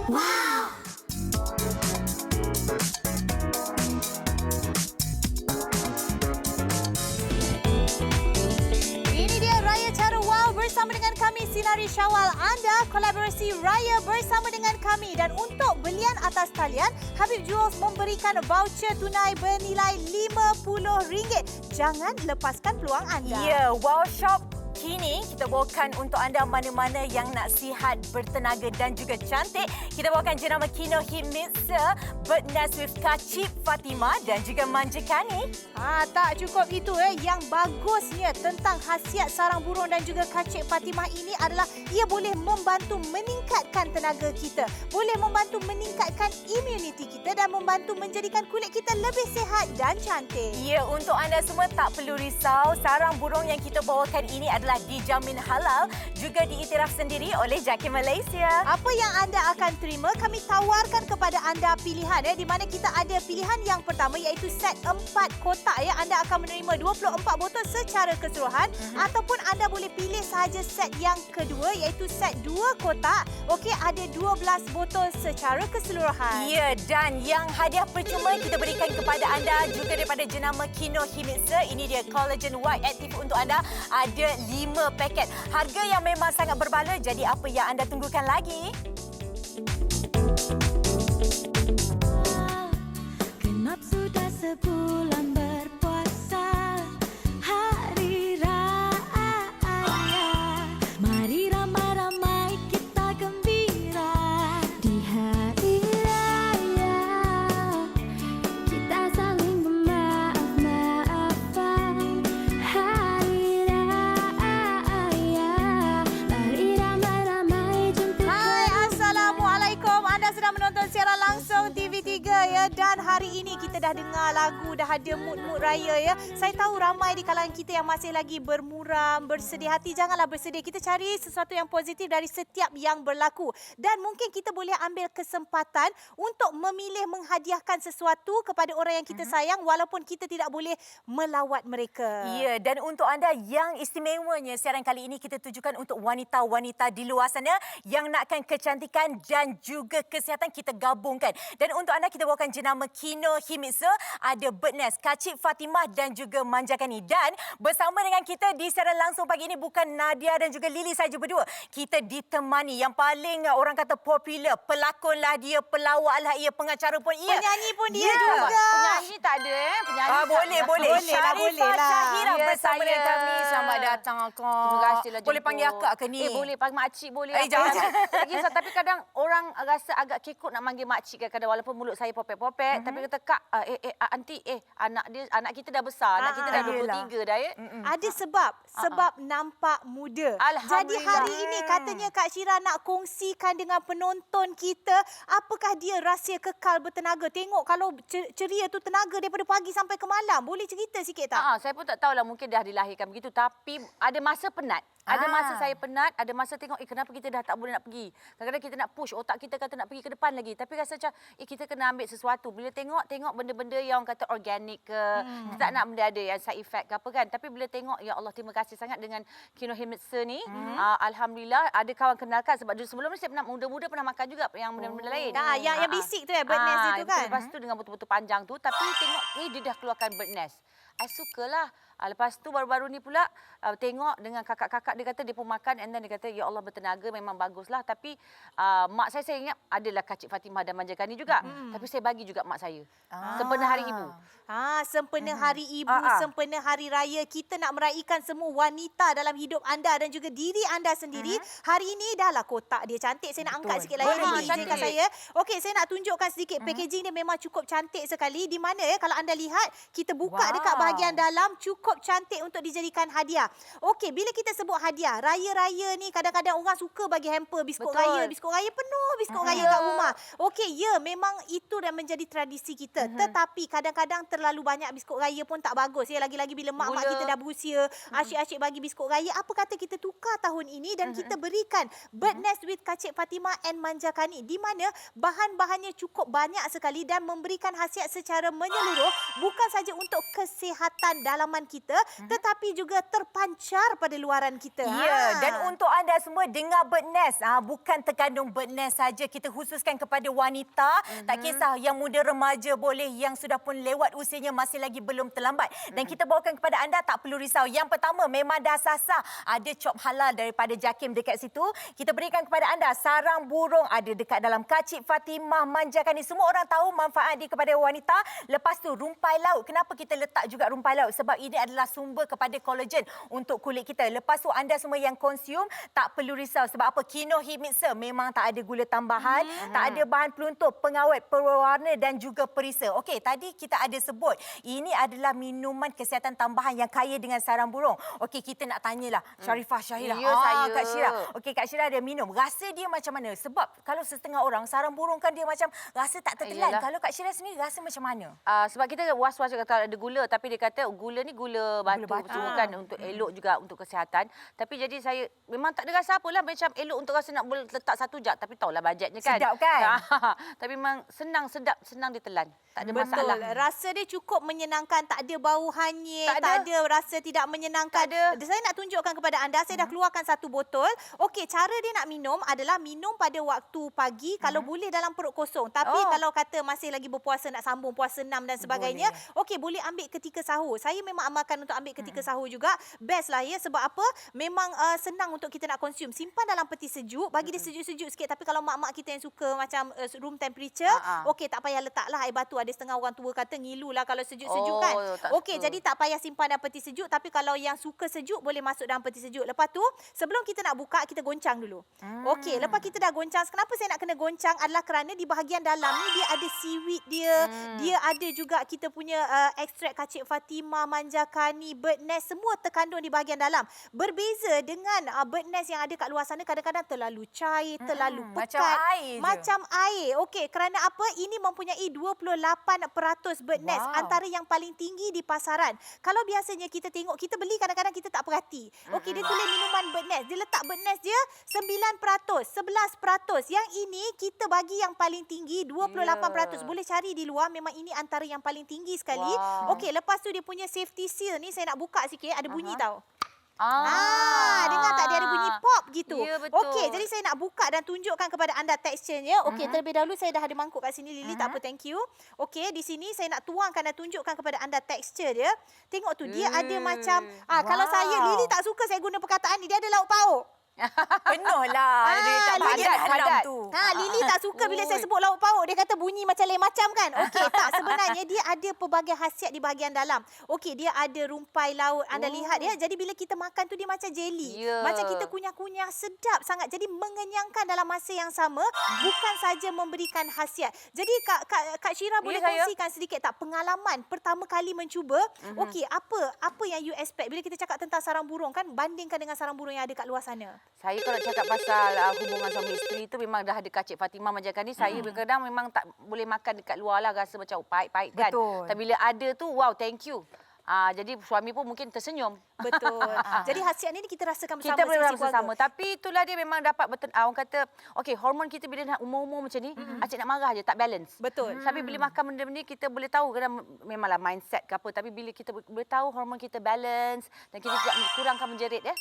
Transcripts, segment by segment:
Wow! Ini dia Raya Cara Wow bersama dengan kami Sinari Syawal. Anda kolaborasi Raya bersama dengan kami. Dan untuk belian atas talian, Habib Jewels memberikan voucher tunai bernilai RM50. Jangan lepaskan peluang anda. Ya, Wow Shop kini kita bawakan untuk anda mana-mana yang nak sihat, bertenaga dan juga cantik. Kita bawakan jenama Kino Hit Mixer, Bird Nest with Kacip Fatimah dan juga Manja Kani. Tak cukup itu. Yang bagusnya tentang khasiat sarang burung dan juga Kacip Fatimah ini adalah ia boleh membantu meningkatkan tenaga kita, boleh membantu meningkatkan imuniti kita dan membantu menjadikan kulit kita lebih sihat dan cantik. Ya, untuk anda semua tak perlu risau. Sarang burung yang kita bawakan ini adalah dijamin halal, juga diiktiraf sendiri oleh JAKIM Malaysia. Apa yang anda akan terima, kami tawarkan kepada anda pilihan di mana kita ada pilihan yang pertama iaitu set 4 kotak anda akan menerima 24 botol secara keseluruhan ataupun anda boleh pilih sahaja set yang kedua iaitu set 2 kotak. Okey, ada 12 botol secara keseluruhan. Ya, dan yang hadiah percuma kita berikan kepada anda juga daripada jenama Kino Hit Mixer. Ini dia Collagen White Active untuk anda. Ada 5 paket. Harga yang memang sangat berbaloi. Jadi apa yang anda tunggukan lagi? Genap sudah sebulan berpuasa, hari raya. Mari ramai-ramai kita gembira di hari raya. Kita saling bermaaf-maafan, hari raya. Mari ramai-ramai jemput. Hai, Assalamualaikum. Anda sedang menonton siaran langsung TV3 dan hari ini kita dah dengar lagu, dah ada mood-mood raya Saya tahu ramai di kalangan kita yang masih lagi bermuram, bersedih hati. Janganlah bersedih. Kita cari sesuatu yang positif dari setiap yang berlaku. Dan mungkin kita boleh ambil kesempatan untuk memilih menghadiahkan sesuatu kepada orang yang kita sayang walaupun kita tidak boleh melawat mereka. Ya, dan untuk anda yang istimewanya, siaran kali ini kita tujukan untuk wanita-wanita di luar sana yang nakkan kecantikan dan juga kesihatan, kita gabungkan. Dan untuk anda kita bawakan jenama Kino Hit Mixer, ada Bird Nest, Kacip Fatimah dan juga Manja Kani. Dan bersama dengan kita di siaran langsung pagi ini bukan Nadia dan juga Lily saja berdua. Kita ditemani yang paling orang kata popular, pelakonlah dia, pelawaklah ia, pengacara pun ia. Penyanyi pun dia Ya. juga. Penyanyi tak ada penyanyi. Boleh. Syarifah Syahira Ya, bersama dengan saya. kami. Selamat datang Akak. Terima kasihlah Boleh jemput. panggil Akak ke ni? Boleh panggil makcik boleh. Jangan. Tak kisah, tapi kadang orang rasa agak kekok nak manggil makcik kadang walaupun mulut saya popek-popek tapi kata kak aunty anak kita dah besar, anak kita dah 23 dah ya. Ada sebab nampak muda. Jadi hari ini katanya Kak Syira nak kongsikan dengan penonton kita apakah dia rahsia kekal bertenaga. Tengok kalau ceria tu tenaga daripada pagi sampai ke malam. Boleh cerita sikit tak? Saya pun tak tahulah, mungkin dah dilahirkan begitu tapi ada masa penat. Ada masa saya penat, ada masa tengok kenapa kita dah tak boleh nak pergi. Kadang-kadang kita nak push otak kita kata nak pergi ke depan lagi tapi rasa macam kita kena ambil sesuatu. Bila tengok benda-benda yang kata organik ke, kita tak nak benda ada yang side effect ke apa kan. Tapi bila tengok ya Allah, terima kasih sangat dengan Kino Hit Mixer ni. Alhamdulillah ada kawan kenalkan sebab dulu sebelum ni saya pernah muda-muda pernah makan juga yang benda-benda lain. Yang bisik tu Bird Nest itu kan. Lepas tu dengan betul-betul panjang tu tapi tengok dia dah keluarkan Bird Nest. I sukalah. Lepas tu baru-baru ni pula tengok dengan kakak-kakak dia kata dia pun makan and then dia kata ya Allah bertenaga memang baguslah tapi mak saya ingat adalah Kacip Fatimah dan Manja Kani juga. Tapi saya bagi juga mak saya. Sempena Hari Ibu. Sempena Hari Ibu, sempena Hari Raya, kita nak meraihkan semua wanita dalam hidup anda dan juga diri anda sendiri. Hari ini dah lah kotak dia cantik. Saya nak angkat sikit layar ni, izinkan saya. Okey, saya nak tunjukkan sedikit. Packaging dia memang cukup cantik sekali. Di mana kalau anda lihat, kita buka dekat bahagian dalam, cukup cantik untuk dijadikan hadiah. Okey, bila kita sebut hadiah, raya-raya ni kadang-kadang orang suka bagi hamper biskut raya. Biskut raya penuh biskut raya kat rumah. Okey, ya memang itu dah menjadi tradisi kita. Tetapi kadang-kadang terlalu banyak biskut raya pun tak bagus. Lagi-lagi bila mak-mak kita dah berusia, asyik-asyik bagi biskut raya. Apa kata kita tukar tahun ini dan kita berikan Bird Nest with Kacip Fatimah and Manja Kani, di mana bahan-bahannya cukup banyak sekali dan memberikan khasiat secara menyeluruh bukan saja untuk kesihatan dalaman kita kita tetapi juga terpancar pada luaran kita. Ya, dan untuk anda semua dengar Birdnest, bukan terkandung Birdnest saja, kita khususkan kepada wanita, tak kisah yang muda remaja boleh, yang sudah pun lewat usianya masih lagi belum terlambat. Dan kita bawakan kepada anda, tak perlu risau. Yang pertama memang dah sasar, ada cop halal daripada Jakim dekat situ. Kita berikan kepada anda sarang burung ada dekat dalam Kacik Fatimah manjakan ni. Semua orang tahu manfaat dia kepada wanita. Lepas tu rumpai laut. Kenapa kita letak juga rumpai laut? Sebab ini adalah sumber kepada kolagen untuk kulit kita. Lepas tu anda semua yang konsum tak perlu risau. Sebab apa? Kinohit Mixer memang tak ada gula tambahan, tak ada bahan peluntur, pengawet, pewarna dan juga perisa. Okey, tadi kita ada sebut ini adalah minuman kesihatan tambahan yang kaya dengan sarang burung. Okey, kita nak tanyalah Sharifah Syahilah. Ya, saya. Kak Syirah. Okey, Kak Syirah dia minum. Rasa dia macam mana? Sebab kalau setengah orang sarang burung kan dia macam rasa tak tertelan. Yalah. Kalau Kak Syirah sendiri rasa macam mana? Sebab kita was-was kata ada gula, tapi dia kata gula ni gula batu, semua kan untuk elok juga untuk kesihatan. Tapi jadi saya memang tak ada rasa apalah, macam elok untuk rasa nak boleh letak 1 jam, tapi tahulah bajetnya kan. Sedap kan? Tapi memang senang, sedap, senang ditelan. Tak ada Betul. masalah. Rasa dia cukup menyenangkan, tak ada bau hanyut, Tak tak ada. ada rasa tidak menyenangkan. Tak ada. Saya nak tunjukkan kepada anda, saya dah keluarkan 1 botol. Okey, cara dia nak minum adalah minum pada waktu pagi, kalau boleh dalam perut kosong. Tapi kalau kata masih lagi berpuasa, nak sambung puasa 6 dan sebagainya, okey, boleh ambil ketika sahur. Saya memang amalkan untuk ambil ketika sahur juga. Best lah ya, sebab apa? Memang senang untuk kita nak konsum. Simpan dalam peti sejuk, bagi dia sejuk-sejuk sikit. Tapi kalau mak-mak kita yang suka macam room temperature, okey, tak payah letaklah air batu. Ada setengah orang tua kata ngilulah kalau sejuk-sejuk kan. tak Okey, suka. jadi tak payah simpan dalam peti sejuk. Tapi kalau yang suka sejuk, boleh masuk dalam peti sejuk. Lepas tu, sebelum kita nak buka, kita goncang dulu. Okey, lepas kita dah goncang, kenapa saya nak kena goncang adalah kerana di bahagian dalam ni dia ada seaweed dia. Dia ada juga kita punya ekstrak Kacik Fatimah, Manjakani, Birdnest, semua terkandung di bahagian dalam. Berbeza dengan Birdnest yang ada kat luar sana, kadang-kadang terlalu cair, terlalu pekat. Macam air je. Macam air. Okey, kerana apa? Ini mempunyai 28% Birdnest, antara yang paling tinggi di pasaran. Kalau biasanya kita tengok, kita beli kadang-kadang kita tak perhati. Okey, dia tulis minuman Birdnest. Dia letak Birdnest dia 9%, 11%. Yang ini kita bagi yang paling tinggi 28%. Boleh cari di luar, memang ini antara yang paling tinggi sekali. Okey, lepas tu dia punya safety seal ni saya nak buka sikit, ada bunyi tau. Dengar tak, dia ada bunyi pop gitu. Ya, betul. Okey, jadi saya nak buka dan tunjukkan kepada anda teksturnya. Okey, terlebih dahulu saya dah ada mangkuk kat sini, Lily, tak apa, thank you. Okey, di sini saya nak tuangkan dan tunjukkan kepada anda tekstur dia. Tengok tu, dia ada macam, kalau saya, Lily tak suka saya guna perkataan ni, dia ada lauk pauk. Penuh lah. Dia tak bagi padat, dalam padat. tu. Lily tak suka bila saya sebut lauk pauk. Dia kata bunyi macam lain macam kan. Okey, tak, sebenarnya dia ada pelbagai khasiat di bahagian dalam. Okey, dia ada rumpai laut. Anda lihat ya. Jadi bila kita makan tu dia macam jelly. Ya. Macam kita kunyah-kunyah, sedap sangat. Jadi mengenyangkan dalam masa yang sama, bukan saja memberikan khasiat. Jadi Kak Syirah boleh kongsikan sedikit tak pengalaman pertama kali mencuba? Okey, apa yang you expect bila kita cakap tentang sarang burung kan, bandingkan dengan sarang burung yang ada kat luar sana? Saya kalau cakap pasal hubungan suami isteri tu memang dah ada Kacik Fatimah Manjakan ni. Saya kadang memang tak boleh makan dekat luar lah, rasa macam pahit-pahit kan. Betul. Tapi bila ada tu, wow, thank you. Jadi suami pun mungkin tersenyum. Betul. Jadi khasiat ni kita rasakan bersama. Kita boleh sesi rasa keluarga. sama. Tapi itulah dia memang dapat orang kata, okey, hormon kita bila nak umur-umur macam ni, acik nak marah je, tak balance. Betul. Tapi bila makan benda ni, kita boleh tahu, kadang memanglah mindset ke apa, tapi bila kita boleh tahu hormon kita balance dan kita tidak kurangkan menjerit ya.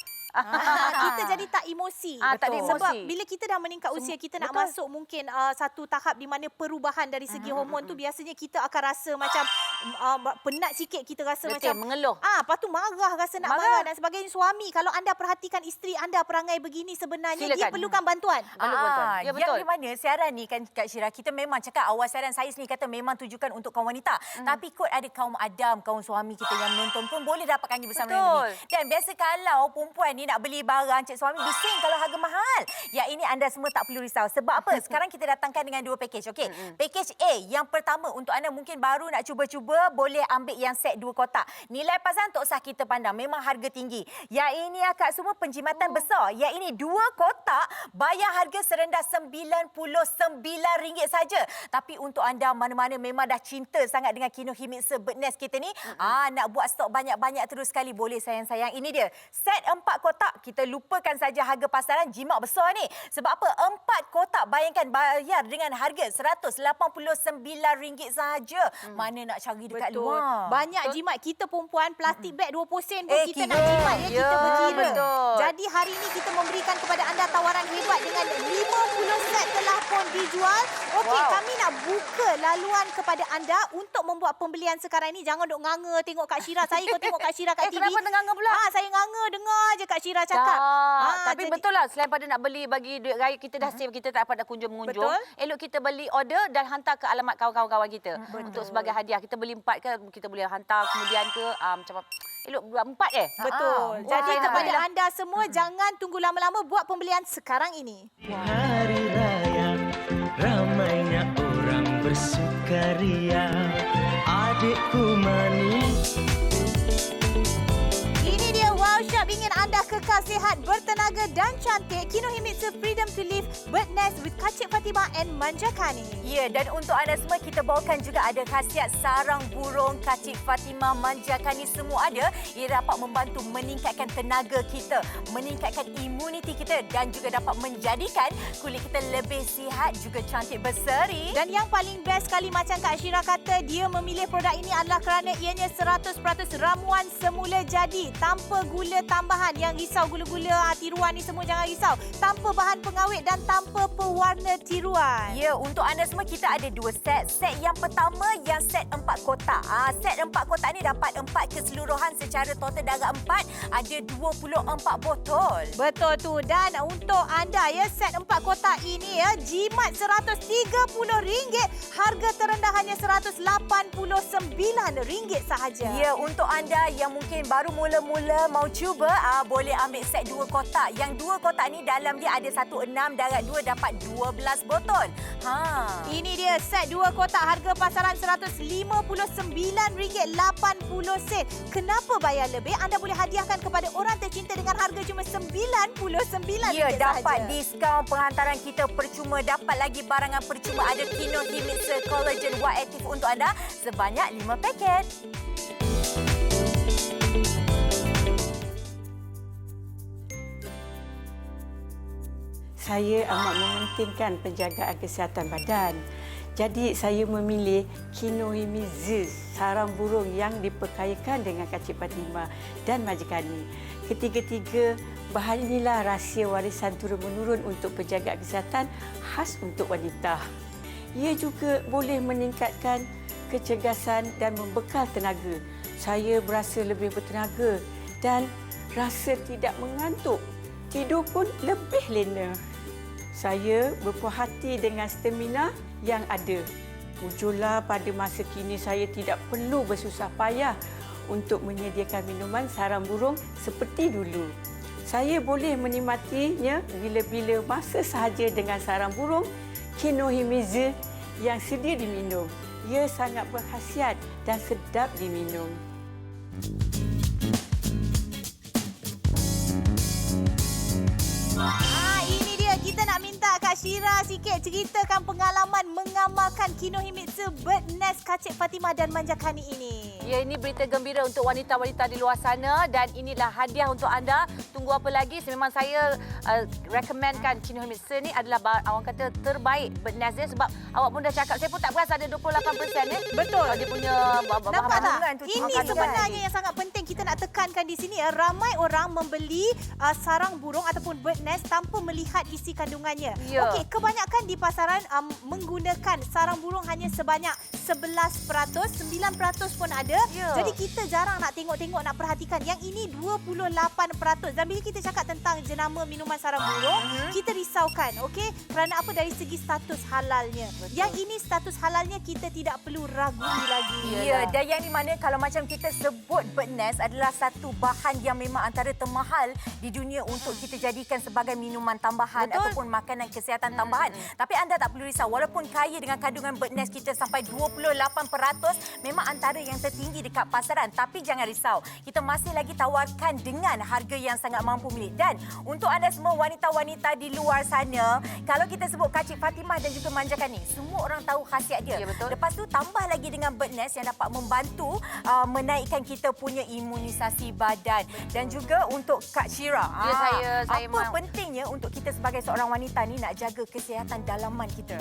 Kita jadi tak emosi. Tak ada emosi. Sebab bila kita dah meningkat usia, kita nak betul. masuk mungkin satu tahap di mana perubahan dari segi hormon tu biasanya kita akan rasa macam penat sikit, kita rasa Betul, macam mengeluh. lepas tu marah, rasa nak marah dan sebagainya. Suami, kalau anda perhatikan isteri anda perangai begini, sebenarnya dia Silakan. perlukan bantuan. Ya, betul. Yang di mana siaran ni kan Kak Syirah, kita memang cakap awal siaran saya sendiri kata memang tujukan untuk kaum wanita. Tapi kot ada kaum Adam, kaum suami kita yang menonton pun boleh dapatkan bersama dengan Betul. ini. Dan biasa kalau perempuan ni nak beli barang, cik suami bising kalau harga mahal. Ya, ini anda semua tak perlu risau. Sebab apa? Sekarang kita datangkan dengan 2 package. Okey. Package A, yang pertama untuk anda mungkin baru nak cuba-cuba, boleh ambil yang set 2 kotak. Nilai pasaran tak usah kita pandang, memang harga tinggi. Yang ini akak semua penjimatan besar. Yang ini 2 kotak bayar harga serendah RM99 saja. Tapi untuk anda mana-mana memang dah cinta sangat dengan Kinohit Mixer Birdnest kita ni, nak buat stok banyak-banyak terus sekali, boleh sayang-sayang. Ini dia. Set 4 kotak, kita lupakan saja harga pasaran, jimat besar ni. Sebab apa? 4 kotak bayangkan bayar dengan harga RM189 sahaja. Mana nak cari cari dekat Betul. luar. Banyak jimat kita perempuan plastik beg 20 sen pun kita kira. nak jimat ya, kita Ya, berkira. betul. Jadi hari ini kita memberikan kepada anda tawaran hebat dengan 50 set telah pun dijual. Okey, Wow. kami nak buka laluan kepada anda untuk membuat pembelian sekarang ini. Jangan duk nganga tengok Kak Syira. Saya kau tengok Kak Syira kat TV. Kenapa nganga pula? Saya nganga dengar je Kak Syira cakap. Tapi betul lah, selain pada nak beli bagi duit raya, kita dah save, kita tak dapat nak kunjung-mengunjung. Betul. Elok kita beli order dan hantar ke alamat kawan-kawan kita. Untuk sebagai hadiah. Kita beli 4 ke, kita boleh hantar kemudian ke macam elok buat 4 Betul. Jadi Wah, kepada alhamdulillah. anda semua, jangan tunggu lama-lama, buat pembelian sekarang ini. Hari raya ramainya orang bersukaria. Adikku manis. Ini dia Wow Shop, ingin anda kekal sihat, bertenaga dan cantik. Kinohimitsu Freedom to Live Bird Nest with Kacik Fatimah and Manjakani. Ya, dan untuk anda semua kita bawakan juga ada khasiat sarang burung Kacik Fatimah Manjakani, semua ada. Ia dapat membantu meningkatkan tenaga kita, meningkatkan imuniti kita dan juga dapat menjadikan kulit kita lebih sihat juga cantik berseri. Dan yang paling best sekali, macam Kak Syira kata, dia memilih produk ini adalah kerana ianya 100% ramuan semula jadi, tanpa gula tambahan. Yang risau gula-gula tiruan ni semua jangan risau. Tanpa bahan pengawet dan tanpa pewarna tiruan. Ya, untuk anda semua kita ada 2 set. Set yang pertama yang set 4 kotak. Set 4 kotak ni dapat 4 keseluruhan, secara total darab 4 ada 24 botol. Betul tu. Dan untuk anda ya, set 4 kotak ini ya, jimat RM130. Harga terendah hanya RM189 sahaja. Ya, untuk anda yang mungkin baru mula-mula mau cuba, boleh ambil set 2 kotak. Yang 2 kotak ni dalam dia ada 16 darab 2 dapat 12 botol. Ini dia set 2 kotak, harga pasaran RM199.80. Kenapa bayar lebih? Anda boleh hadiahkan kepada orang tercinta dengan harga cuma RM99 Ya, dapat sahaja. diskaun penghantaran kita percuma, dapat lagi barangan percuma. Ada Kinohimitsu Collagen Y Active untuk anda sebanyak 5 paket. Saya amat mementingkan penjagaan kesihatan badan. Jadi saya memilih Kinohimitsu, sarang burung yang diperkayakan dengan Kacik Fatimah dan Manjakani. Ketiga-tiga bahan inilah rahsia warisan turun-menurun untuk penjagaan kesihatan khas untuk wanita. Ia juga boleh meningkatkan kecergasan dan membekal tenaga. Saya berasa lebih bertenaga dan rasa tidak mengantuk. Tidur pun lebih lena. Saya berpuas hati dengan stamina yang ada. Mujurlah pada masa kini saya tidak perlu bersusah payah untuk menyediakan minuman sarang burung seperti dulu. Saya boleh menikmatinya bila-bila masa sahaja dengan sarang burung Kinohimitsu yang sedia diminum. Ia sangat berkhasiat dan sedap diminum. Ini dia, kita nak minta Kak Syira sikit ceritakan pengalaman mengamalkan Kinohimitsu Bird Nest Kacik Fatimah dan Manjakani ini. Ya, ini berita gembira untuk wanita-wanita di luar sana dan inilah hadiah untuk anda. Tunggu apa lagi? Memang saya recommendkan Kinohimitsu ni adalah awak kata terbaik Bird Nest dia, sebab awak pun dah cakap, saya pun tak perasan ada 28% Betul. Dia punya Nampak tak? kandungan tu, Ini kandungan. sebenarnya yang sangat penting kita nak tekankan di sini. Ramai orang membeli sarang burung ataupun bird nest tanpa melihat isi kandungannya. Ya. Okey, kebanyakan di pasaran menggunakan sarang burung hanya sebanyak 11%, 9% pun ada. Ya. Jadi kita jarang nak tengok-tengok, nak perhatikan. Yang ini 28%. Dan bila kita cakap tentang jenama minuman sarang burung, kita risaukan, okey? Kerana apa? Dari segi status halalnya. Yang ini status halalnya kita tidak perlu ragu lagi. Ya, dan yang di mana kalau macam kita sebut bird nest adalah satu bahan yang memang antara termahal di dunia untuk kita jadikan sebagai minuman tambahan. Betul. Ataupun makanan kesihatan tambahan. Tapi anda tak perlu risau, walaupun kaya dengan kandungan bird nest kita sampai 28%, memang antara yang tertinggi tinggi dekat pasaran. Tapi jangan risau, kita masih lagi tawarkan dengan harga yang sangat mampu milik. Dan untuk anda semua wanita-wanita di luar sana, kalau kita sebut Kak Cik Fatimah dan juga Manjakan ni, semua orang tahu khasiat dia. Ya, betul. Lepas tu tambah lagi dengan Bird Nest yang dapat membantu menaikkan kita punya imunisasi badan. Dan juga untuk Kak Syira, Ya, saya apa pentingnya untuk kita sebagai seorang wanita ni nak jaga kesihatan dalaman kita?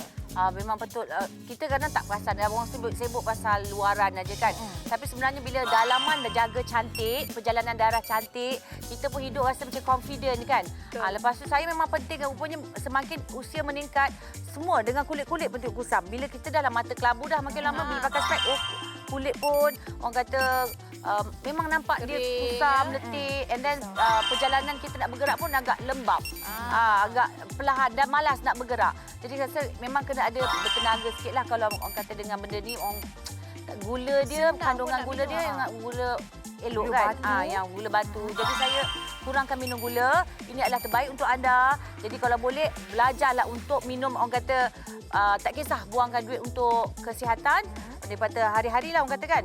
Memang betul. Kita kadang tak perasan. Orang sibuk pasal luaran aja kan. Tapi sebenarnya bila dalaman dah jaga cantik, perjalanan darah cantik, kita pun hidup rasa macam confident kan. Lepas tu saya memang penting. Rupanya semakin usia meningkat, semua dengan kulit-kulit penting kusam. Bila kita dah mata kelabu dah makin lama, bila pakai spek, kulit pun orang kata memang nampak dia kusam, letih. And then perjalanan kita nak bergerak pun agak lembab. Agak perlahan dan malas nak bergerak. Jadi rasa memang kena ada bertenaga sikit lah kalau orang kata dengan benda ni. Gula dia, kandungan gula dia yang gula elok gula kan. batu. Yang gula batu. Jadi saya kurangkan minum gula. Ini adalah terbaik untuk anda. Jadi kalau boleh belajarlah untuk minum, orang kata tak kisah buangkan duit untuk kesihatan daripada hari-hari lah orang kata kan.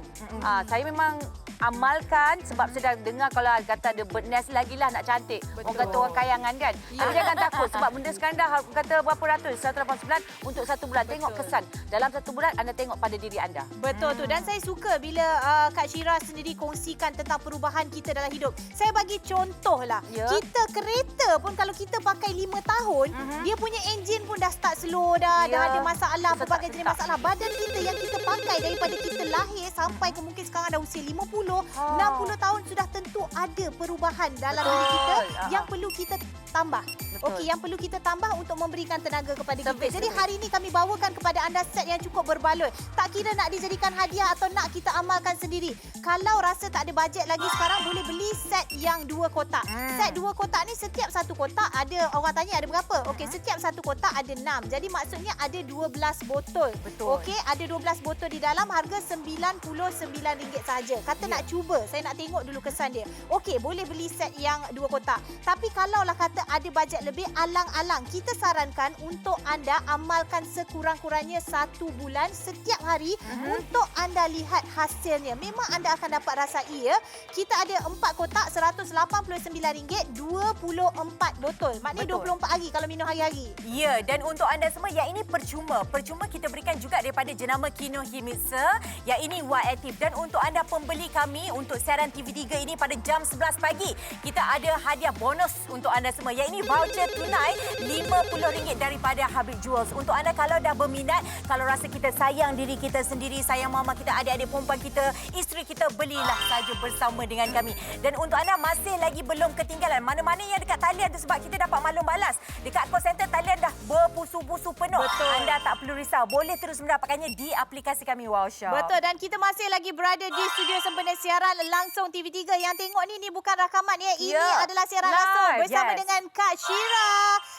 Saya memang amalkan sebab sedang dengar kalau kata ada Bird Nest lagi lah nak cantik. Betul. Orang kata orang kayangan kan. Tapi jangan takut sebab benda sekarang dah kata berapa ratus, 189 untuk 1 bulan. Tengok kesan. Dalam 1 bulan anda tengok pada diri anda. Betul tu. Dan saya suka bila Kak Syira sendiri kongsikan tentang perubahan kita dalam hidup. Saya bagi contoh lah. Ya. Kita kereta pun kalau kita pakai 5 tahun, dia punya enjin pun dah start slow dah. Ya. Dah ada masalah, pelbagai jenis Setak. masalah. Badan kita yang kita pakai daripada kita lahir sampai ke mungkin sekarang dah usia 50, 60 tahun sudah tentu ada perubahan dalam diri kita yang perlu kita tambah. Okey, yang perlu kita tambah untuk memberikan tenaga kepada kita. Jadi hari ini kami bawakan kepada anda set yang cukup berbaloi. Tak kira nak dijadikan hadiah atau nak kita amalkan sendiri. Kalau rasa tak ada bajet lagi sekarang, boleh beli set yang 2 kotak. Set 2 kotak ni setiap satu kotak ada, orang tanya ada berapa? Okey, setiap satu kotak ada 6. Jadi maksudnya ada 12 botol. Betul. Okey, ada 12 botol di dalam, harga RM99 saja. Kata nak cuba, saya nak tengok dulu kesan dia. Okey, boleh beli set yang 2 kotak. Tapi kalaulah kata ada bajet lebih, alang-alang kita sarankan untuk anda amalkan sekurang-kurangnya 1 bulan setiap hari untuk anda lihat hasilnya. Memang anda akan dapat rasai ya. Kita ada 4 kotak RM189, 24 botol. Maknanya 24 hari kalau minum hari-hari. Ya, dan untuk anda semua, yang ini percuma. Percuma kita berikan juga daripada jenama Kinohimitsu, yang ini White Active. Dan untuk anda pembeli kami untuk siaran TV3 ini pada jam 11 pagi, kita ada hadiah bonus untuk anda semua. Yang ini voucher tunai RM50 daripada Habib Jewels. Untuk anda kalau dah berminat, kalau rasa kita sayang diri kita sendiri, sayang mama kita, adik-adik perempuan kita, isteri kita, belilah saja bersama dengan kami. Dan untuk anda masih lagi belum ketinggalan, mana-mana yang dekat talian tu, sebab kita dapat maklum balas. Dekat call center talian dah berpusu-pusu penuh. Betul. Anda tak perlu risau. Boleh terus mendapatkannya di aplikasi kami Wow Shop. Betul, dan kita masih lagi berada di studio sempena siaran langsung TV3. Yang tengok ni bukan rakaman ya. Ini adalah siaran langsung bersama dengan Kak Syira.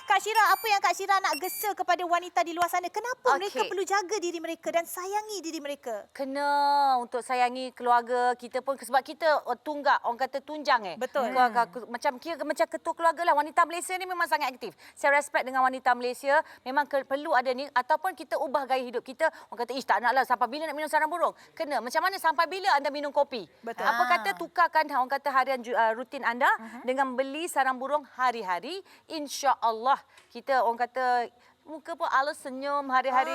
Kak Syira, apa yang Kak Syira nak gesa kepada wanita di luar sana? Kenapa mereka perlu jaga diri mereka dan sayangi diri mereka? Kena untuk sayangi keluarga kita pun sebab kita tunggak, orang kata tunjang Betul. Macam kira macam ketua keluarga lah. Wanita Malaysia ni memang sangat aktif. Saya respect dengan wanita Malaysia. Memang perlu ada ni, ataupun kita ubah gaya hidup kita. Orang kata, tak naklah sampai bila nak minum sarang burung. Kena. Macam mana sampai bila anda minum kopi? Betul. Apa kata tukarkan orang kata harian rutin anda dengan beli sarang burung hari-hari. InsyaAllah kita orang kata muka pun halus senyum hari-hari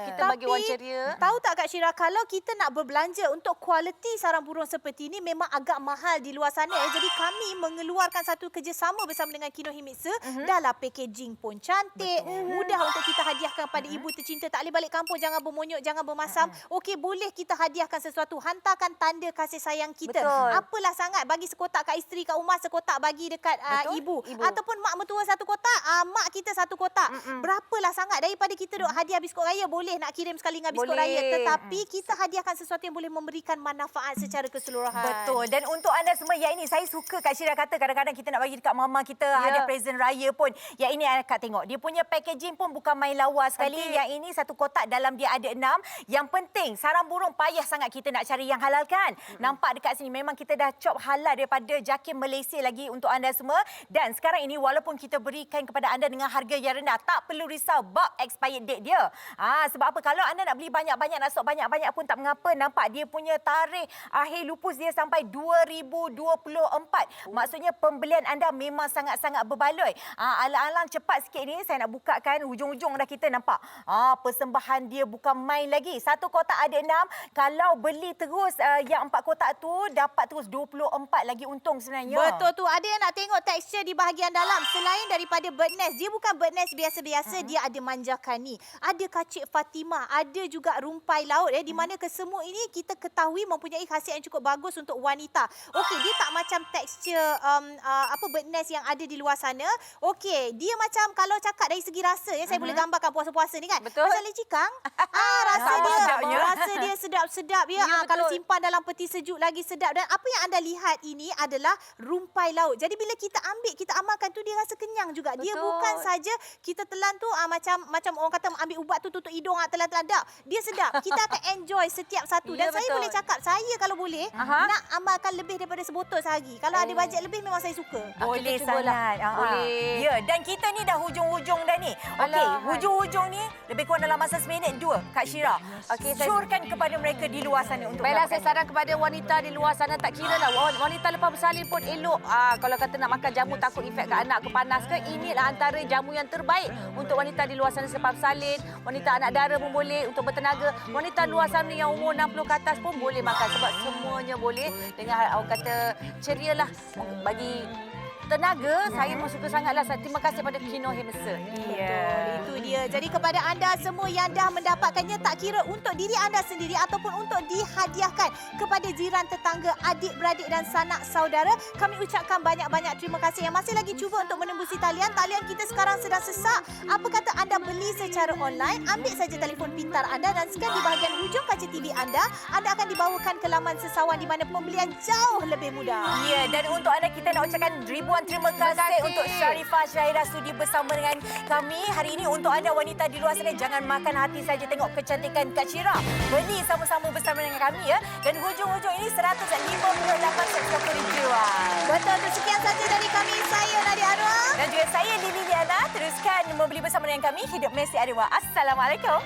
kita bagi orang ceria. Tahu tak Kak Syira, kalau kita nak berbelanja untuk kualiti sarang burung seperti ini memang agak mahal di luar sana. Jadi kami mengeluarkan satu kerjasama bersama dengan Kinohimitsu. Dahlah packaging pun cantik, mudah untuk kita hadiahkan pada ibu tercinta. Tak boleh balik kampung, jangan bermonyok, jangan bermasam. Okey, boleh kita hadiahkan sesuatu, hantarkan tanda kasih sayang kita. Betul. Apalah sangat, bagi sekotak kat isteri, kat rumah sekotak bagi dekat ibu. Ataupun mak mertua satu kotak, mak kita satu kotak. Berapalah sangat daripada kita duk hadiah biskut raya, boleh nak kirim sekali dengan biskut raya, tetapi kita hadiahkan sesuatu yang boleh memberikan manfaat secara keseluruhan. Betul. Dan untuk anda semua, yang ini saya suka Kak Syira kata kadang-kadang kita nak bagi dekat mama kita hadiah present raya pun. Yang ini Kak tengok, dia punya packaging pun bukan main lawa sekali. Yang ini satu kotak, dalam dia ada 6. Yang penting sarang burung payah sangat kita nak cari yang halal kan. Nampak dekat sini memang kita dah chop halal daripada JAKIM Malaysia lagi untuk anda semua. Dan sekarang ini walaupun kita berikan kepada anda dengan harga yang rendah, tak perlu risau bab expired date dia. Sebab apa? Kalau anda nak beli banyak-banyak, nak stok banyak-banyak pun tak mengapa. Nampak dia punya tarikh akhir lupus dia sampai 2024. Maksudnya pembelian anda memang sangat-sangat berbaloi. Alang-alang cepat sikit ni saya nak bukakan hujung-hujung dah kita nampak. Persembahan dia bukan main lagi. Satu kotak ada 6. Kalau beli terus yang 4 kotak tu dapat terus 24 lagi untung sebenarnya. Betul tu. Ada yang nak tengok tekstur di bahagian dalam. Selain daripada bird nest, dia bukan bird nest biasa-biasa, dia ada manjakani, ada kacik Fatimah, ada juga rumpai laut di mana kesemua ini kita ketahui mempunyai khasiat yang cukup bagus untuk wanita. Okey, dia tak macam tekstur bird nest yang ada di luar sana. Okey, dia macam kalau cakap dari segi rasa saya boleh gambarkan puasa-puasa ni kan. Betul. Macam lecikang. Rasa dia sedap-sedap ya. Kalau simpan dalam peti sejuk lagi sedap. Dan apa yang anda lihat ini adalah rumpai laut. Jadi bila kita ambil, kita amalkan tu dia rasa kenyang juga. Dia bukan saja kita telan tu macam orang kata ambil ubat tu tutup hidung telan-telan. Tak. Dia sedap. Kita akan enjoy setiap satu. Dan saya boleh cakap, saya kalau boleh nak amalkan lebih daripada sebotol sehari. Kalau ada bajet lebih memang saya suka. Boleh Kita cubalah. sangat. Boleh. Ya, dan kita ni dah hujung-hujung dah ni. Okey, hujung-hujung ni lebih kurang dalam masa seminit 2, Kak Syira. Okey, Syorkan kepada mereka di luar sana untuk Baiklah, saya melakukan saran kepada wanita di luar sana, tak kira lah wanita lepas bersalin pun elok. Kalau kata nak makan jamu takut efek ke anak ke panas ke, inilah antara jamu yang terbaik untuk wanita di luar sana selepas bersalin. Wanita anak dara pun boleh untuk bertenaga. Wanita luar sana yang umur 60 ke atas pun boleh makan sebab semuanya boleh dengan orang kata ceria lah bagi tenaga. Saya pun suka sangatlah. Terima kasih pada Kino Hemse. Betul, itu dia. Jadi kepada anda semua yang dah mendapatkannya, tak kira untuk diri anda sendiri ataupun untuk dihadiahkan kepada jiran, tetangga, adik-beradik dan sanak saudara, kami ucapkan banyak-banyak terima kasih. Yang masih lagi cuba untuk menembusi talian kita sekarang sedang sesak. Apa kata anda beli secara online? Ambil saja telefon pintar anda dan scan di bahagian hujung kaca TV anda. Anda akan dibawakan ke laman sesawan di mana pembelian jauh lebih mudah. Ya, dan untuk anda kita nak ucapkan ribuan terima kasih untuk Sharifah Syahira sudi bersama dengan kami hari ini. Untuk anda wanita di luar sana, jangan makan hati saja tengok kecantikan Kak Syira. Beli sama-sama bersama dengan kami ya. Dan hujung-hujung ini 158 subscriber dijual. Betul, sekian saja dari kami. Saya Nadia Arwah. Dan juga saya Lili Liana. Teruskan membeli bersama dengan kami. Hidup Mesti Arwah. Assalamualaikum.